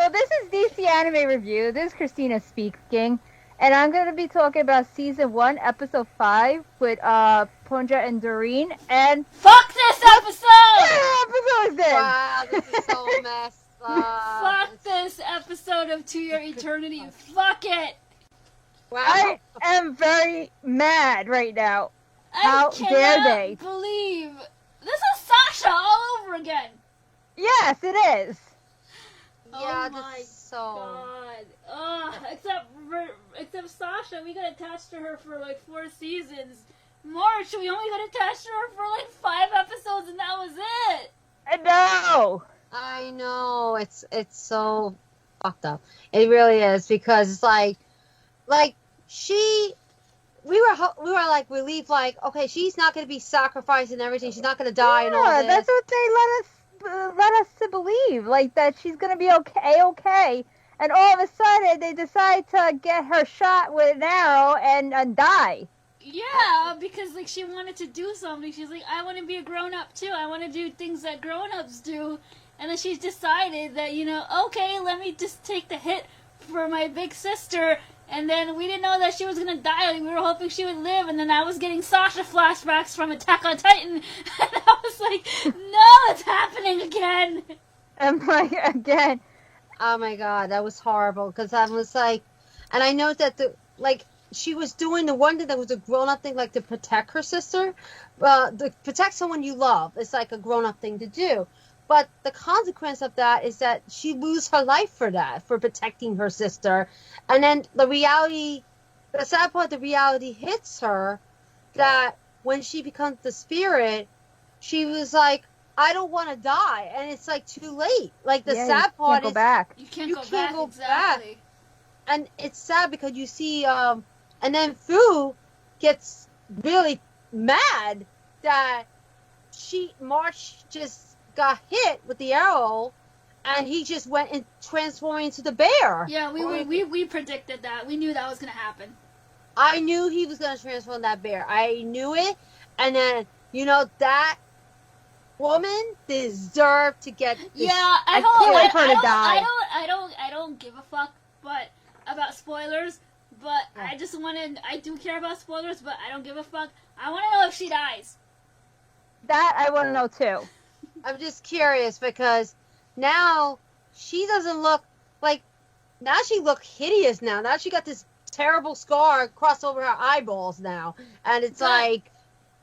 So this is DC Anime Review. This is Christina speaking, and I'm going to be talking about Season 1, Episode 5 with Ponja and Doreen, and... Fuck this episode! What episode is this? Wow, this is so messed up. Fuck this episode of To Your Eternity. Fuck it! Wow. I am very mad right now. I How cannot dare they? believe this is Sasha all over again. Yes, it is. Yeah, Oh my this is so... God. Ugh, except Sasha, we got attached to her for like 4 seasons. March, we only got attached to her for like 5 episodes, and that was it. No. I know, it's so fucked up. It really is, because it's like we were like relieved, like, okay, she's not going to be sacrificed and everything. She's not going to die and all Yeah, this. that's what they let us to believe, like that she's going to be okay. And all of a sudden, they decide to get her shot with an arrow and die. Yeah, because like she wanted to do something. She's like, I want to be a grown up too. I want to do things that grown ups do. And then she's decided that, okay, let me just take the hit for my big sister. And then we didn't know that she was gonna die. Like, we were hoping she would live. And then I was getting Sasha flashbacks from Attack on Titan. And I was like, no, it's happening again. And like again, Oh my God, that was horrible. Because I was like, and I know that she was doing the one thing that was a grown-up thing, like to protect her sister. To protect someone you love, it's like a grown-up thing to do. But the consequence of that is that she loses her life for that, for protecting her sister. And then the sad part, the reality hits her that when she becomes the spirit, she was like, I don't want to die. And it's like too late. Like the sad part can't is go back. You can't You go can't back, go exactly. and it's sad because you see, and then Fu gets really mad that March just got hit with the arrow, and he just went and transformed into the bear. Yeah, we predicted that. We knew that was gonna happen. I knew he was going to transform that bear. I knew it, and then, that woman deserved to get this. Yeah, I can't wait for her to die. I don't give a fuck, but about spoilers. But I do care about spoilers, but I don't give a fuck. I want to know if she dies. That I want to know too. I'm just curious because now she doesn't look like. Now she look hideous. Now she got this terrible scar across over her eyeballs now, and it's like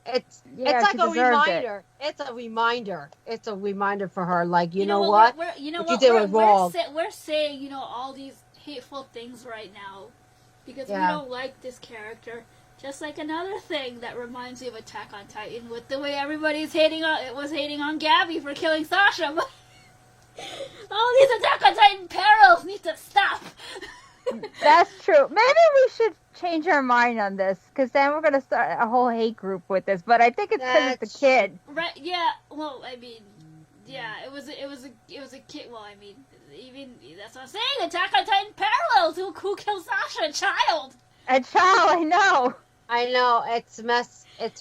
it's like a reminder. It's a reminder. It's a reminder for her. Like you know what? What you did was wrong. We're saying all these hateful things right now because we don't like this character. Just like another thing that reminds me of Attack on Titan with the way everybody's hating on Gabby for killing Sasha. But all these Attack on Titan perils need to stop. That's true. Maybe we should change our mind on this, because then we're gonna start a whole hate group with this. But I think it's because it's the kid. Right? Yeah. Well, I mean, yeah. It was a kid. Well, I mean, even that's what I'm saying. Attack on Titan parallels. Who killed Sasha? A child. A child, I know. I know it's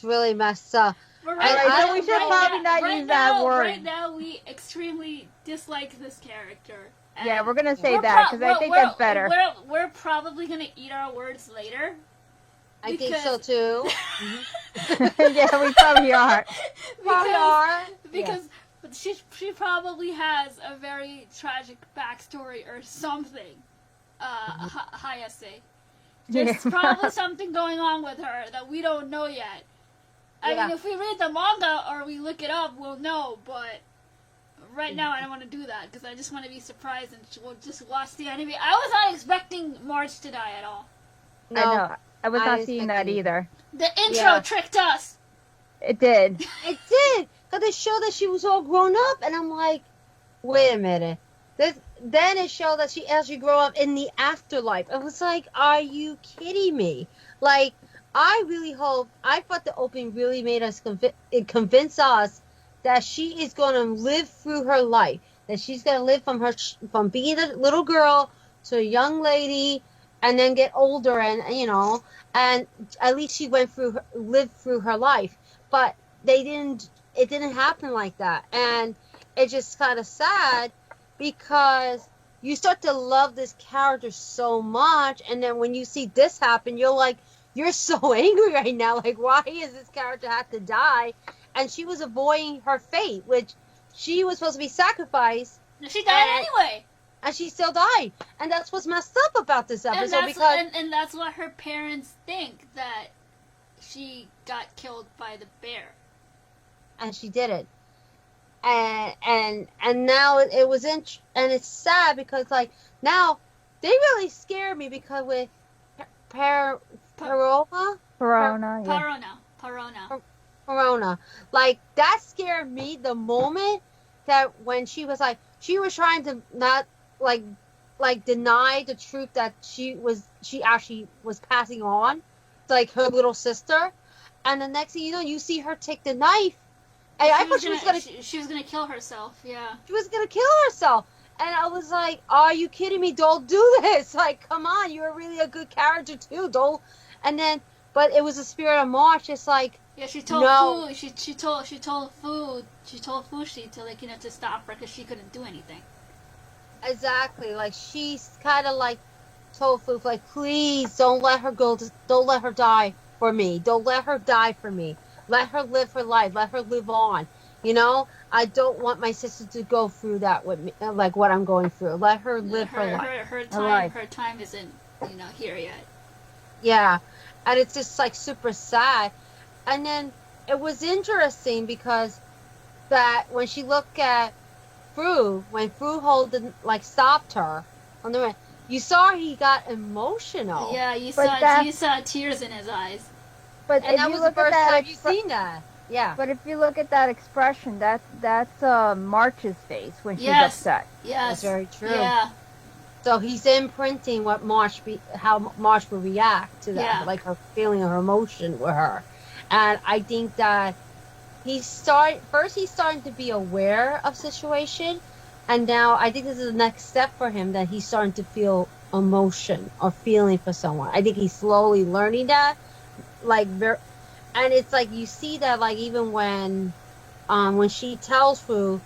really messed up. But so we should probably not use that word. Right now, we extremely dislike this character. Yeah, we're gonna say that because I think that's better. We're probably gonna eat our words later. I think so too. Yeah, we probably are. Because she probably has a very tragic backstory or something. Hayase. There's probably something going on with her that we don't know yet. I mean, if we read the manga or we look it up, we'll know, but right now I don't want to do that because I just want to be surprised and we'll just watch the anime. I was not expecting March to die at all. No, I know. I was not seeing that either. The intro tricked us. It did. It did. Because it showed that she was all grown up, and I'm like, wait a minute. Then it showed that she actually grew up in the afterlife. I was like, are you kidding me? Like, I thought the opening really made us convince us that she is going to live through her life. That she's going to live from being a little girl to a young lady and then get older and at least she lived through her life. But it didn't happen like that. And it's just kind of sad because you start to love this character so much, and then when you see this happen, you're like, you're so angry right now. Like, why is this character have to die? And she was avoiding her fate, which she was supposed to be sacrificed. She died anyway. And she still died. And that's what's messed up about this episode. And that's what her parents think, that she got killed by the bear. And she did it. And now it was and it's sad because like now they really scared me because with Perona, like that scared me the moment that when she was trying to not like deny the truth that she actually was passing on to, like, her little sister, and the next thing you know, you see her take the knife. And I thought she was gonna kill herself. Yeah, she was gonna kill herself, and I was like, "Are you kidding me? Don't do this! Like, come on, you're really a good character too, don't." And then, but it was the spirit of March. It's like, yeah, she told Fu, she told Fushi to, like, to stop her because she couldn't do anything. Exactly, like she's kind of like told Fu, like, please don't let her go. Don't let her die for me. Don't let her die for me. Let her live her life. Let her live on. I don't want my sister to go through that with me, like what I'm going through. Let her live her life. Her time isn't, here yet. Yeah, and it's just like super sad. And then it was interesting because that when she looked at when Fu stopped her on the way, you saw he got emotional. Yeah, you saw tears in his eyes. And that was the first time you've seen that. Yeah. But if you look at that expression, that's March's face when she's upset. Yes. That's very true. Yeah. So he's imprinting what how March will react to that, like her feeling of her emotion with her. And I think that he's starting to be aware of situation, and now I think this is the next step for him, that he's starting to feel emotion or feeling for someone. I think he's slowly learning that. And it's like you see that, like, even when she tells Fu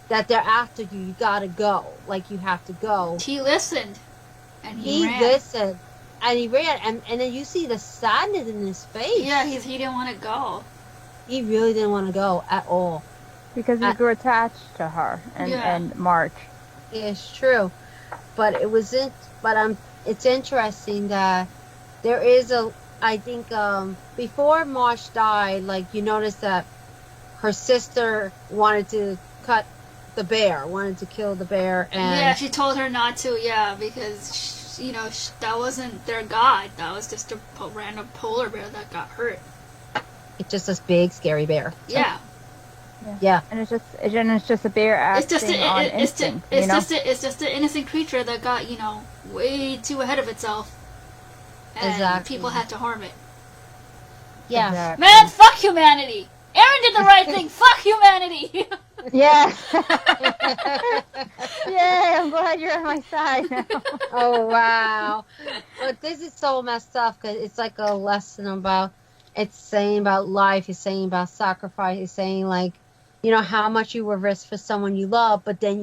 that they're after you, you gotta go, like, you have to go. He listened, and he ran. Listened, and he ran, and then you see the sadness in his face. Yeah, he didn't want to go. He really didn't want to go at all because he grew attached to her and March. It's true, but it's interesting that there is I think before March died, like, you notice that her sister wanted to kill the bear, and she told her not to, because that wasn't their god. That was just a random polar bear that got hurt. It's just this big scary bear. Yeah. And it's just a bear acting on instinct. It's just an innocent creature that got way too ahead of itself. And people had to harm it. Yeah. Exactly. Man, fuck humanity! Aaron did the right thing! Fuck humanity! Yeah. Yay, I'm glad you're on my side now. Oh, wow. But this is so messed up because it's like a lesson about, it's saying about life, it's saying about sacrifice, it's saying, like, how much you will risk for someone you love, but then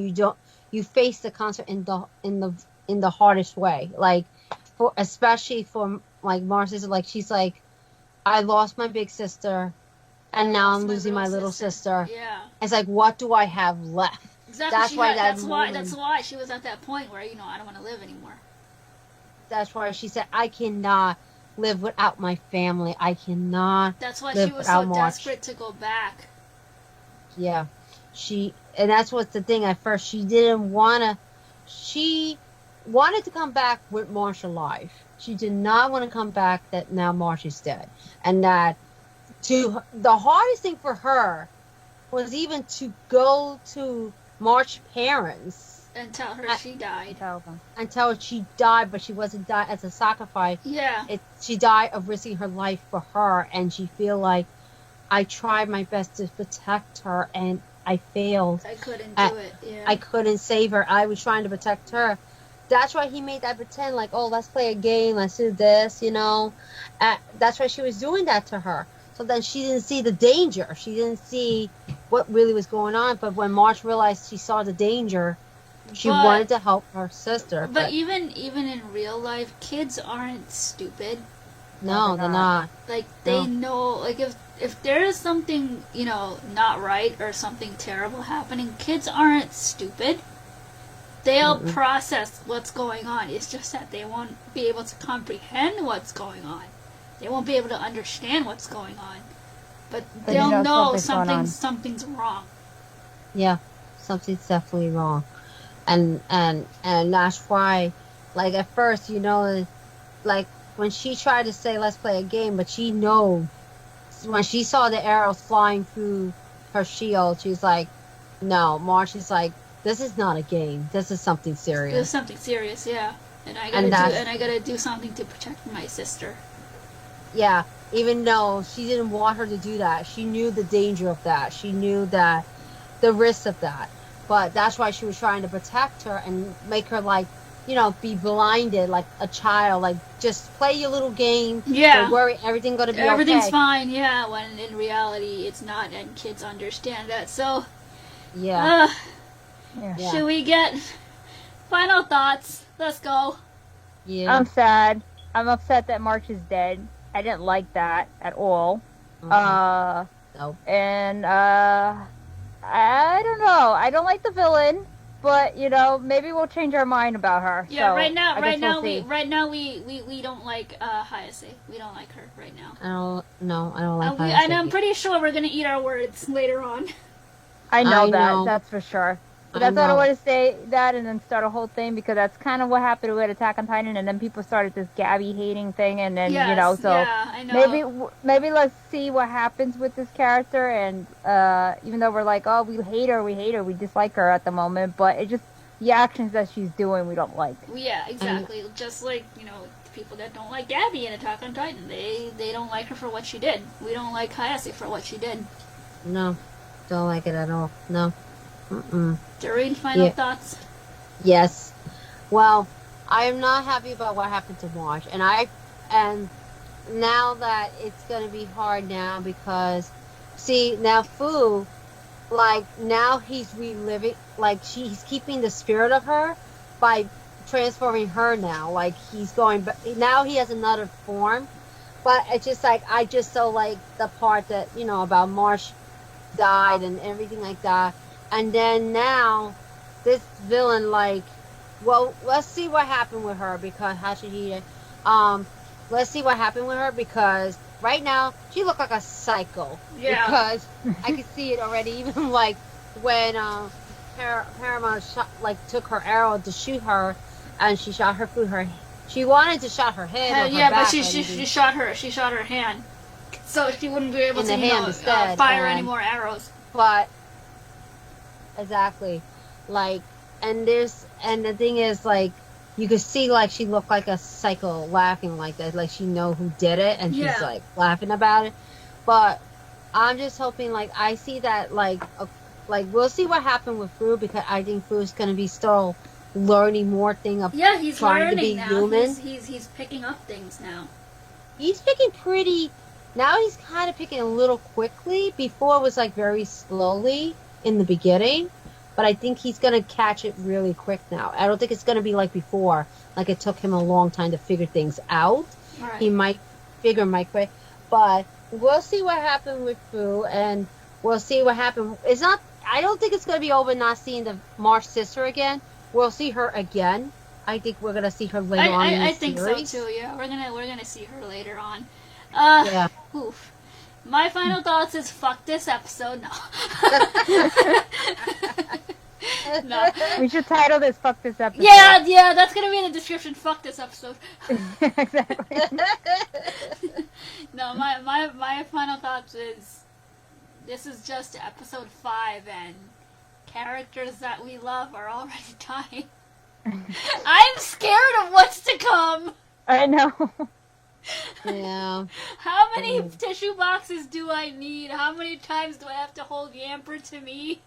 you face the consequence in the hardest way. Like, especially for, like, Marcy's, like, she's like, I lost my big sister, and now I'm losing my little sister. Yeah. It's like, what do I have left? Exactly. That's why she was at that point where, I don't want to live anymore. That's why she said, I cannot live without my family. I cannot. That's why she was so desperate to go back. Yeah. And that's what's the thing. At first, she wanted to come back with Marsh alive. She did not want to come back that now Marsh is dead. And that the hardest thing for her was even to go to Marsh's parents and tell her she died. And tell her she died, but she wasn't died as a sacrifice. Yeah. She died of risking her life for her, and she feel like, I tried my best to protect her, and I failed. I couldn't do it. Yeah. I couldn't save her. I was trying to protect her. That's why he made that pretend, like, oh, let's play a game, let's do this, That's why she was doing that to her. So then she didn't see the danger. She didn't see what really was going on. But when March realized she saw the danger, She But- wanted to help her sister, But but even in real life, kids aren't stupid. no, they're not. Like they No. know, like if there is something not right or something terrible happening, kids aren't stupid. They'll Mm-mm. process what's going on. It's just that they won't be able to comprehend what's going on. They won't be able to understand what's going on. But But they'll you know know something's going on. something's wrong. Yeah, something's definitely wrong, and that's why, like at first, like when she tried to say let's play a game, but she knows when she saw the arrows flying through her shield, she's like, no, March is like, this is not a game. This is something There's serious. something serious, yeah. And I And gotta do something to protect my sister. Yeah, even though she didn't want her to do that, she knew the danger of that. She knew that the risk of that. But that's why she was trying to protect her and make her like, be blinded like a child. Like just play your little game. Yeah. Don't worry, everything's gonna be Everything's okay. fine, yeah, when in reality it's not, and kids understand that. So, Yeah. Yeah. Yeah. should we get final thoughts? Let's go. Yeah. I'm sad. I'm upset that March is dead. I didn't like that at all. Mhm. Nope. And I don't know. I don't like the villain, but maybe we'll change our mind about her. Yeah, So, right now, I guess we'll we we don't like Hayase. We don't like her right now. I don't like And I'm pretty sure we're gonna eat our words later on. I know I that. know. That's for sure. But I that's why I know. don't want to say that and then start a whole thing, because that's kind of what happened with Attack on Titan, and then people started this Gabby hating thing, and then Yes, so yeah, I know. maybe let's see what happens with this character, and even though we're like, oh, we hate her, we dislike her at the moment, but it just the actions that she's doing we don't like. Yeah, exactly. Just like people that don't like Gabby in Attack on Titan, they don't like her for what she did. We don't like Hayase for what she did. No, don't like it at all. No. Mm-mm. Doreen, final Yeah. thoughts? Yes. Well, I am not happy about what happened to March, and now that it's gonna be hard now because, see, now Fu, like now he's reliving, like he's keeping the spirit of her by transforming her now. Like he's going, but now he has another form. But it's just like I just so like the part that about March died and everything like that. And then now, this villain, like, well, let's see what happened with her because Hashihide. Let's see what happened with her because right now she looked like a psycho. Yeah. Because I could see it already, even like when Paramount took her arrow to shoot her, and she shot her through her. She wanted to shot her head. Or her Yeah, but back she or she anything. shot her hand, so she wouldn't be able In to the hand instead, fire and- any more arrows. But exactly, like, and the thing is, like, you could see like she looked like a psycho laughing like that, like she know who did it, and Yeah. she's like laughing about it. But I'm just hoping, like, I see that, like we'll see what happened with Fu because I think Fu's gonna be still learning more thing of. Yeah, he's Trying to learning be now. human. He's picking up things now. He's picking pretty. Now he's kind of picking a little quickly. Before it was like very slowly in the beginning, but I think he's gonna catch it really quick now. I don't think it's gonna be like before, like it took him a long time to figure things out. All right. He might figure Mike quick, but we'll see what happened with Fu, and we'll see what happened. It's not. I don't think it's gonna be over not seeing the March sister again. We'll see her again. I think we're gonna see her later on in the I think series. so too. Yeah, we're gonna see her later on. Yeah. Oof. My final thoughts is fuck this episode. No. No. We should title this "Fuck This Episode." Yeah, that's gonna be in the description. Fuck this episode. Exactly. No, my final thoughts is this is just episode 5 and characters that we love are already dying. I'm scared of what's to come. I know. Yeah. How many tissue boxes do I need? How many times do I have to hold Yamper to me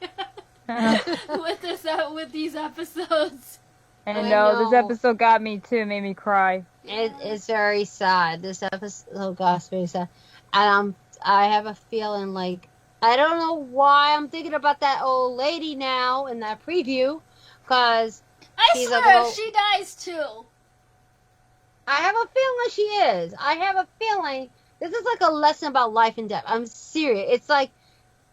with these episodes? I I know, this know. episode got me too, made me cry. It's very sad. This episode got very sad, and I have a feeling like I don't know why I'm thinking about that old lady now in that preview, because I she's swear, a little. if she dies too. I have a feeling she is. I have a feeling this is like a lesson about life and death. I'm serious. It's like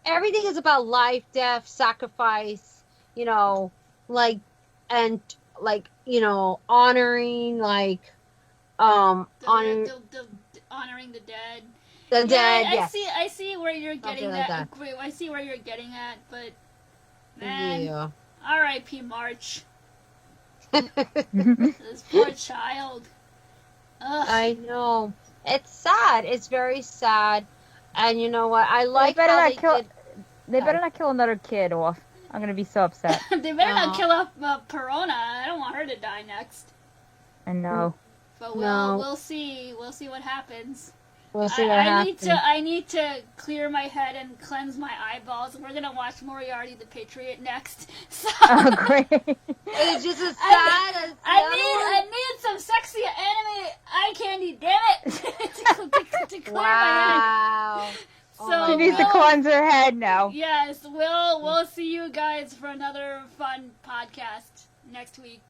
everything is about life, death, sacrifice, you know, like, and like, you know, honoring, like, honoring Honoring the dead. the dead. I Yes. I see where you're getting like that. I see where you're getting at, but man, Yeah. R.I.P. March. This poor child. Ugh. I know. It's sad. It's very sad. And you know what? I like better how not they kill- did. They better not kill another kid off. I'm gonna be so upset. They better not kill off Perona. I don't want her to die next. I know. But No. we'll see. We'll see what happens. We'll see what I happens. need to clear my head and cleanse my eyeballs. We're gonna watch Moriarty the Patriot next. So Oh, great. It's just as sad as the I need some sexy anime eye candy, damn it, to clear my Wow. head. Oh So my She needs to God. cleanse her head now. yes, we'll see you guys for another fun podcast next week.